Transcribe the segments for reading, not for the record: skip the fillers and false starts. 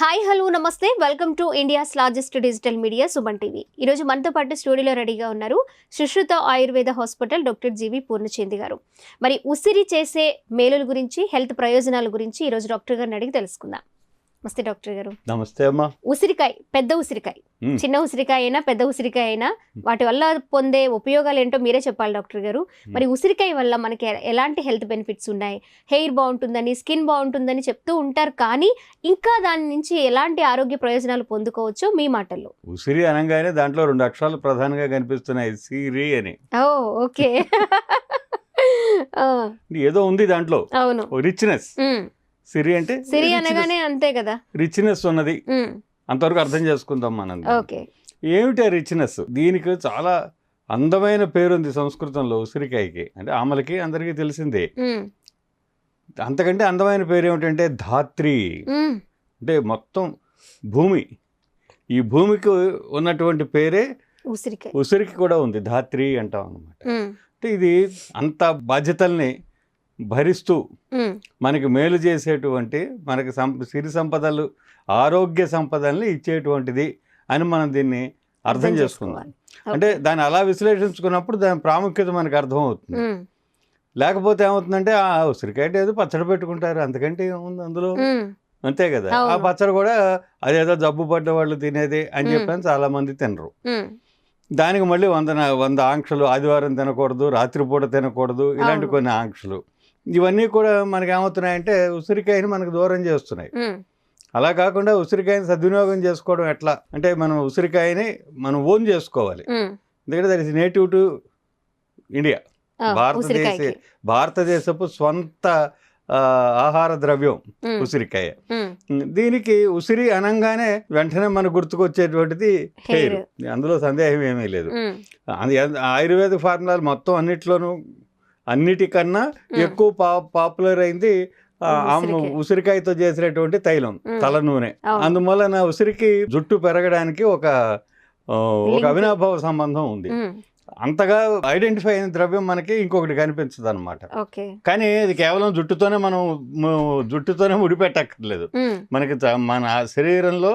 Hi hello నమస్తే welcome to India's largest digital media Suman TV. ఈరోజు మనతో పాటు స్టూడియోలో రెడీగా ఉన్నారు సుశ్రుత ఆయుర్వేద హాస్పిటల్ డాక్టర్ జీవి పూర్ణచంద్ గారు. మరి ఉసిరి చేసే మేలుల గురించి, హెల్త్ ప్రయోజనాల గురించి ఈరోజు డాక్టర్ గారిని అడిగి తెలుసుకుందాం. నమస్తే డాక్టర్ గారు. నమస్తే అమ్మా. ఉసిరికాయ, పెద్ద ఉసిరికాయ, చిన్న ఉసిరికాయ అయినా పెద్ద ఉసిరికాయ అయినా వాటి వల్ల పొందే ఉపయోగాలు ఏంటో మీరే చెప్పాలి డాక్టర్ గారు. మరి ఉసిరికాయ వల్ల మనకి ఎలాంటి హెల్త్ బెనిఫిట్స్ ఉన్నాయి? హెయిర్ బాగుంటుందని, స్కిన్ బాగుంటుందని చెప్తూ ఉంటారు, కానీ ఇంకా దాని నుంచి ఎలాంటి ఆరోగ్య ప్రయోజనాలు పొందుకోవచ్చో మీ మాటల్లో. ఉసిరి అనగానే దాంట్లో 2 అక్షరాలు ప్రధానంగా కనిపిస్తున్నాయి, సిరి అని. ఓ ఓకే. ఏదో ఉంది దాంట్లో. అవును, రిచ్నెస్. సిరి అంటే సిరి అనగానే అంతే కదా, రిచ్నెస్ ఉన్నది. అంతవరకు అర్థం చేసుకుందాం మనం. ఓకే, ఏమిటి రిచ్నెస్? దీనికి చాలా అందమైన పేరు ఉంది సంస్కృతంలో ఉసిరికాయకి. అంటే ఆమలకి అందరికీ తెలిసిందే. అంతకంటే అందమైన పేరు ఏమిటంటే ధాత్రి. అంటే మొత్తం భూమి, ఈ భూమికి ఉన్నటువంటి పేరే ఉసిరికాయ. ఉసిరికి కూడా ఉంది, ధాత్రి అంటాం అన్నమాట. అంటే ఇది అంత బాధ్యతల్ని భరిస్తూ మనకి మేలు చేసేటువంటి, మనకి సిరి సంపదలు, ఆరోగ్య సంపదల్ని ఇచ్చేటువంటిది అని మనం దీన్ని అర్థం చేసుకున్నాం. అంటే దాన్ని అలా విశ్లేషించుకున్నప్పుడు దాని ప్రాముఖ్యత మనకు అర్థమవుతుంది. లేకపోతే ఏమవుతుందంటే ఆ ఉసిరికాయ ఏదో పచ్చడి పెట్టుకుంటారు, అంతకంటే ఏముంది అందులో, అంతే కదా. ఆ పచ్చడి కూడా అదేదో జబ్బు పడ్డ వాళ్ళు తినేది అని చెప్పని చాలా మంది తినరు. దానికి మళ్ళీ 100 ఆంక్షలు. ఆదివారం తినకూడదు, రాత్రిపూట తినకూడదు, ఇలాంటి కొన్ని ఆంక్షలు. ఇవన్నీ కూడా మనకి ఏమవుతున్నాయంటే ఉసిరికాయని మనకు దూరం చేస్తున్నాయి. అలా కాకుండా ఉసిరికాయని సద్వినియోగం చేసుకోవడం ఎట్లా అంటే, మనం ఉసిరికాయని మనం ఓన్ చేసుకోవాలి. ఎందుకంటే that is native to India. భారతదేశపు స్వంత ఆహార ద్రవ్యం ఉసిరికాయ. దీనికి ఉసిరి అనగానే వెంటనే మనకు గుర్తుకొచ్చేటువంటిది హెయిర్. అందులో సందేహం ఏమీ లేదు. ఆయుర్వేద ఫార్ములాలు మొత్తం అన్నిటికన్నా ఎక్కువ పాపులర్ అయింది ఉసిరికాయతో చేసినటువంటి తైలం, తల నూనె. అందువలన ఉసిరికి జుట్టు పెరగడానికి ఒక అవినాభావ సంబంధం ఉంది. అంతగా ఐడెంటిఫై అయిన ద్రవ్యం మనకి ఇంకొకటి కనిపించదు అనమాట. కానీ ఇది కేవలం జుట్టుతోనే ముడిపెట్టక్కర్లేదు. మనకి మన శరీరంలో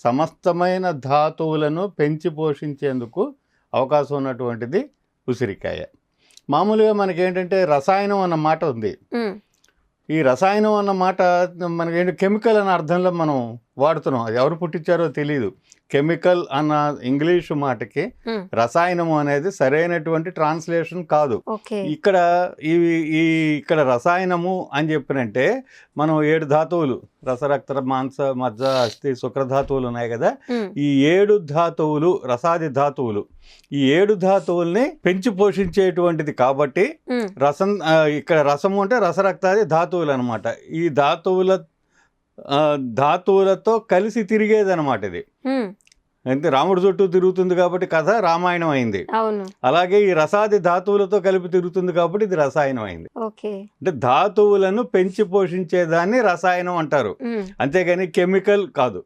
సమస్తమైన ధాతువులను పెంచి పోషించేందుకు అవకాశం ఉన్నటువంటిది ఉసిరికాయ. మామూలుగా మనకేంటంటే రసాయనం అన్న మాట ఉంది. ఈ రసాయనం అన్న మాట మనకేంటి కెమికల్ అన్న అర్థంలో మనం వాడుతున్నాం. అది ఎవరు పుట్టించారో తెలియదు. కెమికల్ అన్న ఇంగ్లీషు మాటకి రసాయనము అనేది సరైనటువంటి ట్రాన్స్లేషన్ కాదు. ఇక్కడ రసాయనము అని చెప్పినంటే మనం 7 ధాతువులు, రసరక్త మాంస మజ్జ అస్థి శుక్రధాతువులు ఉన్నాయి కదా. ఈ 7 ధాతువులు రసాది ధాతువులు. ఈ 7 ధాతువుల్ని పెంచి పోషించేటువంటిది కాబట్టి ఇక్కడ రసము అంటే రసరక్తాది ధాతువులు అనమాట. ఈ ధాతువులతో కలిసి తిరిగేది అనమాట ఇది. అంటే రాముడు చుట్టూ తిరుగుతుంది కాబట్టి కథ రామాయణం అయింది. అలాగే ఈ రసాది ధాతువులతో కలిపి తిరుగుతుంది కాబట్టి ఇది రసాయనం అయింది. అంటే ధాతువులను పెంచి పోషించేదాన్ని రసాయనం అంటారు, అంతేగాని కెమికల్ కాదు.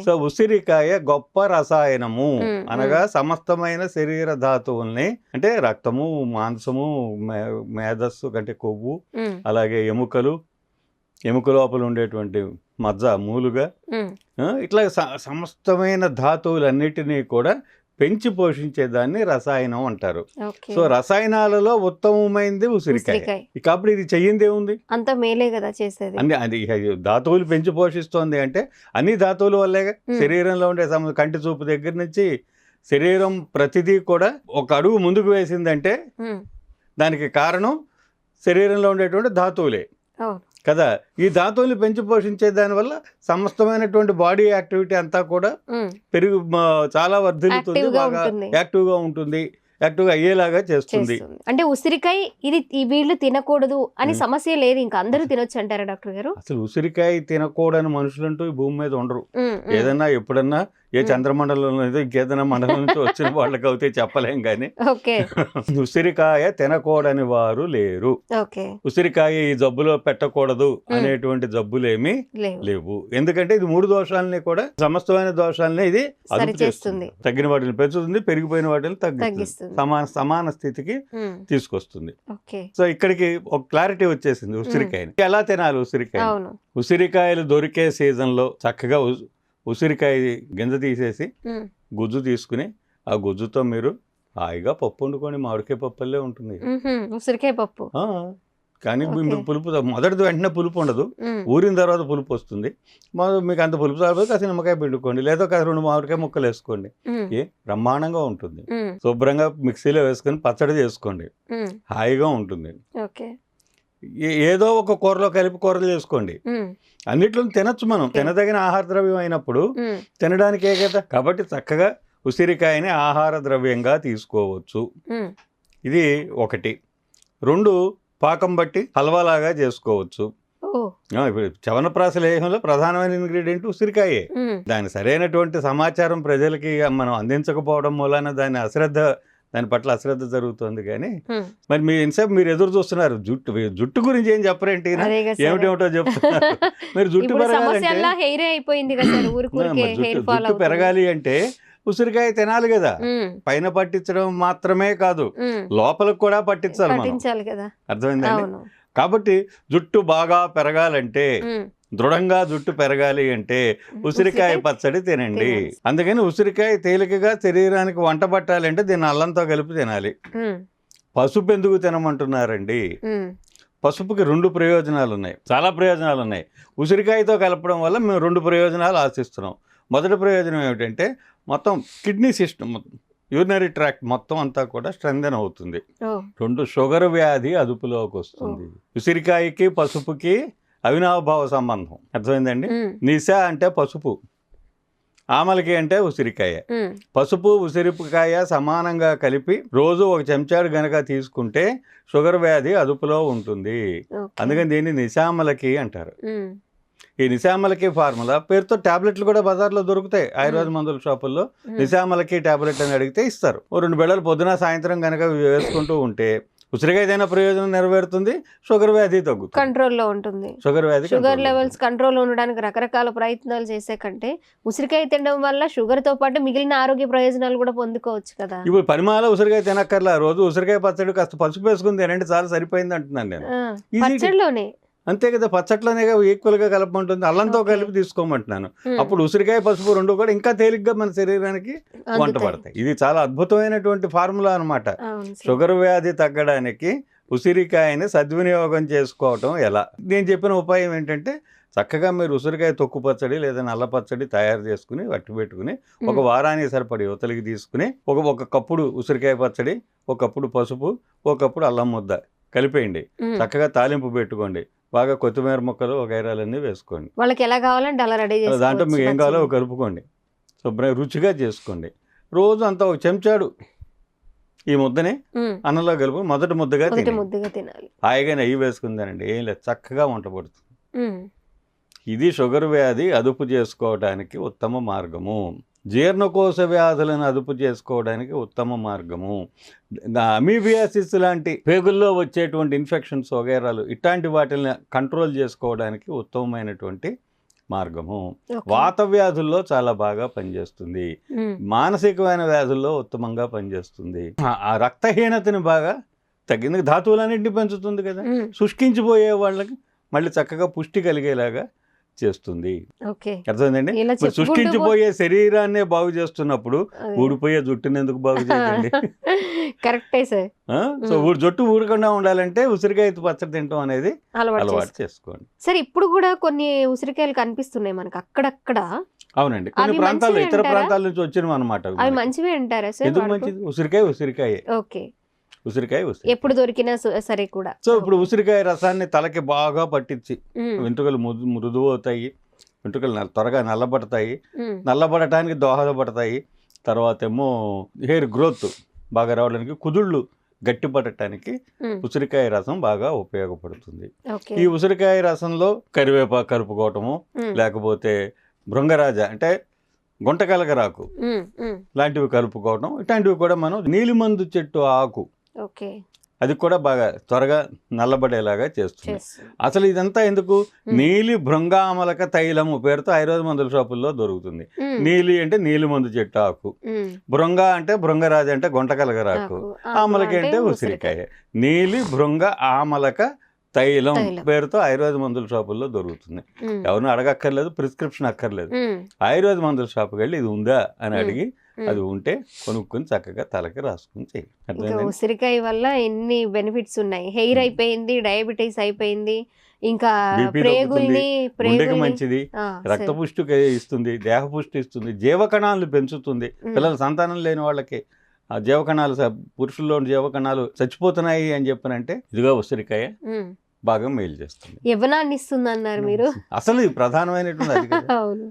సో ఉసిరికాయ గొప్ప రసాయనము. అనగా సమస్తమైన శరీర ధాతువుల్ని, అంటే రక్తము, మాంసము, మేధస్సు అంటే కొవ్వు, అలాగే ఎముక లోపల ఉండేటువంటి మజ్జ, మూలుగా, ఇట్లా సమస్తమైన ధాతువులన్నిటినీ కూడా పెంచి పోషించేదాన్ని రసాయనం అంటారు. సో రసాయనాలలో ఉత్తమమైనది ఉసిరికాయ. కాబట్టి ఇది చెయ్యింది ఏముంది, అంత మేలే కదా చేసేది. అది ధాతువులు పెంచి పోషిస్తోంది అంటే అన్ని ధాతువుల వల్లే. శరీరంలో ఉండే కంటి చూపు దగ్గర నుంచి శరీరం ప్రతిదీ కూడా ఒక అడుగు ముందుకు వేసిందంటే దానికి కారణం శరీరంలో ఉండేటువంటి ధాతువులే కదా. ఈ ధాతువులు పెంచి పోషించే దానివల్ల సమస్తమైనటువంటి బాడీ యాక్టివిటీ అంతా కూడా చాలా వర్ధిల్లుతుంది, బాగా యాక్టివ్గా ఉంటుంది, యాక్టివ్గా అయ్యేలాగా చేస్తుంది. అంటే ఉసిరికాయ ఇది వీళ్ళు తినకూడదు అని సమస్య లేదు, ఇంకా అందరూ తినొచ్చు అంటారా డాక్టర్ గారు? అసలు ఉసిరికాయ తినకూడని మనుషులంటూ ఈ భూమి మీద ఉండరు. ఏదన్నా ఎప్పుడన్నా ఏ చంద్రమండలంలో ఏదో ఇంకేదైనా మండలం నుంచి వచ్చిన వాళ్ళకి అయితే చెప్పలేం కానీ ఓకే ఉసిరికాయ తినకూడని వారు లేరు. ఓకే ఉసిరికాయ ఈ జబ్బులో పెట్టకూడదు అనేటువంటి జబ్బులేమీ లేవు. ఎందుకంటే ఇది 3 దోషాలని కూడా సమస్తమైన దోషాలని ఇది అదుపు చేస్తుంది. తగ్గిన వాటిని పెంచుతుంది, పెరిగిపోయిన వాటిని తగ్గిస్తుంది, సమాన స్థితికి తీసుకొస్తుంది. సో ఇక్కడికి ఒక క్లారిటీ వచ్చేసింది ఉసిరికాయని ఎలా తినాలి. ఉసిరికాయలు దొరికే సీజన్ లో చక్కగా ఉసిరికాయ గింజ తీసేసి గుజ్జు తీసుకుని ఆ గుజ్జుతో మీరు హాయిగా పప్పు వండుకొని మామిడికాయ పప్పులే ఉంటుంది ఉసిరికాయ పప్పు. కానీ పులుపు మొదటిది వెంటనే పులుపు ఉండదు, ఊరిన తర్వాత పులుపు వస్తుంది. మీకు అంత పులుపు రాకపోతే కాస్త నిమ్మకాయ పిండుకోండి, లేదా కాస్త 2 మామిడికాయ ముక్కలు వేసుకోండి, బ్రహ్మాండంగా ఉంటుంది. శుభ్రంగా మిక్సీలో వేసుకొని పచ్చడి చేసుకోండి, హాయిగా ఉంటుంది. ఏదో ఒక కూరలో కలిపి కూరలు చేసుకోండి, అన్నిట్లో తినచ్చు. మనం తినదగిన ఆహార ద్రవ్యం అయినప్పుడు తినడానికే కదా. కాబట్టి చక్కగా ఉసిరికాయని ఆహార ద్రవ్యంగా తీసుకోవచ్చు. ఇది 1. 2 పాకం బట్టి హల్వాలాగా చేసుకోవచ్చు. ఇప్పుడు చవనప్రాస లేహంలో ప్రధానమైన ఇంగ్రీడియంట్ ఉసిరికాయే. దాని సరైనటువంటి సమాచారం ప్రజలకి మనం అందించకపోవడం మూలాన దాని పట్ల అశ్రద్ధ జరుగుతుంది. కానీ మరి మీరు ఎదురు చూస్తున్నారు, జుట్టు గురించి ఏం చెప్పరేంటి, ఏమిటేమిటో చెప్తున్నారు. మీరు జుట్టు పెరగాలి అంటే ఉసిరికాయ తినాలి కదా. పైన పట్టించడం మాత్రమే కాదు, లోపలికి కూడా పట్టించాలి కదా. అర్థమైందండి? కాబట్టి జుట్టు బాగా పెరగాలంటే, దృఢంగా జుట్టు పెరగాలి అంటే ఉసిరికాయ పచ్చడి తినండి. అందుకని ఉసిరికాయ తేలికగా శరీరానికి వంట పట్టాలంటే దీన్ని అల్లంతో కలిపి తినాలి. పసుపు ఎందుకు తినమంటున్నారండి? పసుపుకి 2 ప్రయోజనాలు ఉన్నాయి, చాలా ప్రయోజనాలు ఉన్నాయి. ఉసిరికాయతో కలపడం వల్ల మేము 2 ప్రయోజనాలు ఆశిస్తున్నాం. మొదటి ప్రయోజనం ఏమిటంటే మొత్తం కిడ్నీ సిస్టమ్, యూరినరీ ట్రాక్ట్ మొత్తం అంతా కూడా స్ట్రెంథెన్ అవుతుంది. 2 షుగర్ వ్యాధి అదుపులోకి వస్తుంది. ఉసిరికాయకి పసుపుకి అవినాభావ సంబంధం. అర్థమైందండి? నిశ అంటే పసుపు, ఆమలకి అంటే ఉసిరికాయ. పసుపు ఉసిరికాయ సమానంగా కలిపి రోజు 1 చెంచాడు గనక తీసుకుంటే షుగర్ వ్యాధి అదుపులో ఉంటుంది. అందుకని దీన్ని నిశామలకి అంటారు. ఈ నిశామలకి ఫార్ములా పేరుతో టాబ్లెట్లు కూడా బజార్లో దొరుకుతాయి. ఆయుర్వేద మందుల షాపుల్లో నిశామలకి టాబ్లెట్ అని అడిగితే ఇస్తారు. 2 బిళ్ళలు పొద్దున సాయంత్రం కనుక వేసుకుంటూ ఉంటే ఉసిరికాయ ఏదైనా ప్రయోజనం నెరవేరుతుంది, షుగర్ వ్యాధి తగ్గుతుంది, కంట్రోల్లో ఉంటుంది. షుగర్ లెవెల్స్ కంట్రోల్ ఉండడానికి రకరకాల ప్రయత్నాలు చేసే కంటే ఉసిరికాయ తినడం వల్ల షుగర్ తో పాటు మిగిలిన ఆరోగ్య ప్రయోజనాలు కూడా పొందుకోవచ్చు కదా. ఇప్పుడు పరిమాణాలు ఉసిరికాయ తినక్కర్లా, రోజు ఉసిరికాయ పచ్చడి కాస్త పసుపు వేసుకుని తినండి చాలా సరిపోయింది అంటున్నాను నేను. పచ్చడిలోనే అంతే కదా, పచ్చట్లోనే ఈక్వల్ గా కలపమంటుంది, అల్లంతో కలిపి తీసుకోమంటున్నాను. అప్పుడు ఉసిరికాయ పసుపు 2 కూడా ఇంకా తేలిగ్గా మన శరీరానికి వంట పడతాయి. ఇది చాలా అద్భుతమైనటువంటి ఫార్ములా అనమాట. షుగర్ వ్యాధి తగ్గడానికి ఉసిరికాయని సద్వినియోగం చేసుకోవటం ఎలా? నేను చెప్పిన ఉపాయం ఏంటంటే చక్కగా మీరు ఉసిరికాయ తొక్కు పచ్చడి లేదా నల్ల పచ్చడి తయారు చేసుకుని వట్టి పెట్టుకుని 1 వారానికి సరిపడి యువతలకి తీసుకుని ఒక కప్పుడు ఉసిరికాయ పచ్చడి, 1 కప్పుడు పసుపు, 1 కప్పుడు అల్లం ముద్ద కలిపేయండి. చక్కగా తాలింపు పెట్టుకోండి, బాగా కొత్తిమీర ముక్కలు 1 ఐరాలన్నీ వేసుకోండి. వాళ్ళకి ఎలా కావాలంటే అలా రెడీ చేసుకోవచ్చు. దాంట్లో మీకు ఏం కావాలో కలుపుకోండి, శుభ్రంగా రుచిగా చేసుకోండి. రోజు అంతా 1 చెంచాడు ఈ ముద్దని అన్నంలో కలుపు, మొదటి ముద్దగా తినాలి. హాయిగా నెయ్యి వేసుకుందానండి, ఏం లేదు, చక్కగా వంట పడుతుంది. ఇది షుగర్ వ్యాధి అదుపు చేసుకోవడానికి ఉత్తమ మార్గము. జీర్ణకోశ వ్యాధులను అదుపు చేసుకోవడానికి ఉత్తమ మార్గము. అమీబియాసిస్ లాంటి పేగుల్లో వచ్చేటువంటి ఇన్ఫెక్షన్స్ వగైరాలు ఇట్లాంటి వాటిని కంట్రోల్ చేసుకోవడానికి ఉత్తమమైనటువంటి మార్గము. వాత వ్యాధుల్లో చాలా బాగా పనిచేస్తుంది, మానసికమైన వ్యాధుల్లో ఉత్తమంగా పనిచేస్తుంది. ఆ రక్తహీనతని బాగా తగ్గింది, ధాతువులన్నింటినీ పెంచుతుంది కదా. శుష్కించిపోయే వాళ్ళకి మళ్ళీ చక్కగా పుష్టి కలిగేలాగా చేస్తుంది. అర్థమైందండి? సృష్టించిపోయే శరీరాన్నే బాగు చేస్తున్నప్పుడు ఊడిపోయే జుట్టుని ఎందుకు బాగు చేయండి? కరెక్టే సార్. సో జుట్టు ఊడకుండా ఉండాలంటే ఉసిరికాయ పచ్చడి తినడం అనేది అలవాటు చేసుకోండి. సరే, ఇప్పుడు కూడా కొన్ని ఉసిరికాయలు కనిపిస్తున్నాయి మనకు అక్కడక్కడ. అవునండి, కొన్ని ప్రాంతాల్లో ఇతర ప్రాంతాల నుంచి వచ్చినవి అనమాట. అవి మంచివే అంటారా సార్? ఎందుకు మంచిది? ఉసిరికాయ ఉసిరికాయ ఎప్పుడు దొరికినా సరే కూడా. సో ఇప్పుడు ఉసిరికాయ రసాన్ని తలకి బాగా పట్టించి వెంట్రుకలు మృదువు అవుతాయి, వెంట్రుకలు త్వరగా నల్లబడతాయి, నల్లబడటానికి దోహదపడతాయి. తర్వాత ఏమో హెయిర్ గ్రోత్ బాగా రావడానికి, కుదుళ్ళు గట్టిపడటానికి ఉసిరికాయ రసం బాగా ఉపయోగపడుతుంది. ఈ ఉసిరికాయ రసంలో కరివేపాకు కలుపుకోవటము, లేకపోతే భృంగరాజ అంటే గుంటకలగరాకు లాంటివి కలుపుకోవడం, ఇట్లాంటివి కూడా మనం నీలిమందు చెట్టు ఆకు ఓకే అది కూడా బాగా త్వరగా నల్లబడేలాగా చేస్తుంది. అసలు ఇదంతా ఎందుకు? నీలి భృంగామలక తైలము పేరుతో ఆయుర్వేద మందుల షాపుల్లో దొరుకుతుంది. నీలి అంటే నీలి మందు చెట్టు ఆకు, భృంగ అంటే భృంగరాజు అంటే గుంటకలగరాకు, ఆమలక అంటే ఉసిరికాయ. నీలి భృంగ ఆమలక తైలం పేరుతో ఆయుర్వేద మందుల షాపుల్లో దొరుకుతుంది. ఎవరిని అడగక్కర్లేదు, ప్రిస్క్రిప్షన్ అక్కర్లేదు. ఆయుర్వేద మందుల షాపుకి వెళ్ళి ఇది ఉందా అని అడిగి అది ఉంటే కొనుక్కొని చక్కగా తలకి రాసుకుని చేయాలి. ఉసిరికాయ వల్ల ఎన్ని బెనిఫిట్స్ ఉన్నాయి. హెయిర్ అయిపోయింది, డయాబెటీస్ అయిపోయింది, ఇంకా ప్రేగుల్ని మంచిది, రక్త పుష్టి ఇస్తుంది, దేహ పుష్టి ఇస్తుంది, జీవకణాలను పెంచుతుంది. పిల్లలు సంతానం లేని వాళ్ళకి ఆ జీవకణాలు, పురుషుల్లోని జీవకణాలు చచ్చిపోతున్నాయి అని చెప్పనంటే ఇదిగా ఉసిరికాయ బాగా మేలు చేస్తుంది. యవ్వనాన్ని ఇస్తుంది అన్నారు మీరు. అసలు ఇది ప్రధానమైనటువంటి అవును,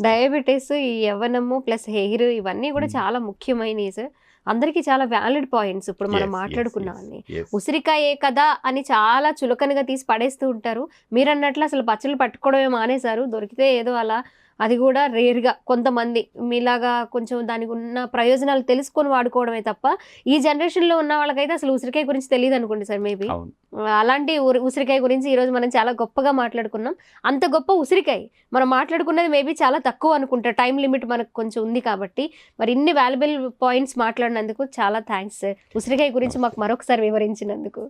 డయాబెటీస్, ఈ యవ్వనము ప్లస్ హెయిర్ ఇవన్నీ కూడా చాలా ముఖ్యమైనవి సార్. అందరికీ చాలా వ్యాలిడ్ పాయింట్స్ ఇప్పుడు మనం మాట్లాడుకున్నామని. ఉసిరికాయే కదా అని చాలా చులకనగా తీసి పడేస్తూ ఉంటారు. మీరు అన్నట్లు అసలు పచ్చళ్ళు పట్టుకోవడమే మానేశారు. దొరికితే ఏదో అలా, అది కూడా రేర్గా కొంతమంది మీలాగా కొంచెం దానికి ఉన్న ప్రయోజనాలు తెలుసుకొని వాడుకోవడమే తప్ప ఈ జనరేషన్లో ఉన్న వాళ్ళకైతే అసలు ఉసిరికాయ గురించి తెలియదు అనుకోండి సార్. మేబీ అలాంటి ఉసిరికాయ గురించి ఈరోజు మనం చాలా గొప్పగా మాట్లాడుకున్నాం. అంత గొప్ప ఉసిరికాయ మనం మాట్లాడుకున్నది మేబీ చాలా తక్కువ అనుకుంటా, టైం లిమిట్ మనకు కొంచెం ఉంది కాబట్టి. మరి ఇన్ని వాల్యుబుల్ పాయింట్స్ మాట్లాడినందుకు చాలా థ్యాంక్స్ సార్. ఉసిరికాయ గురించి మాకు మరొకసారి వివరించినందుకు.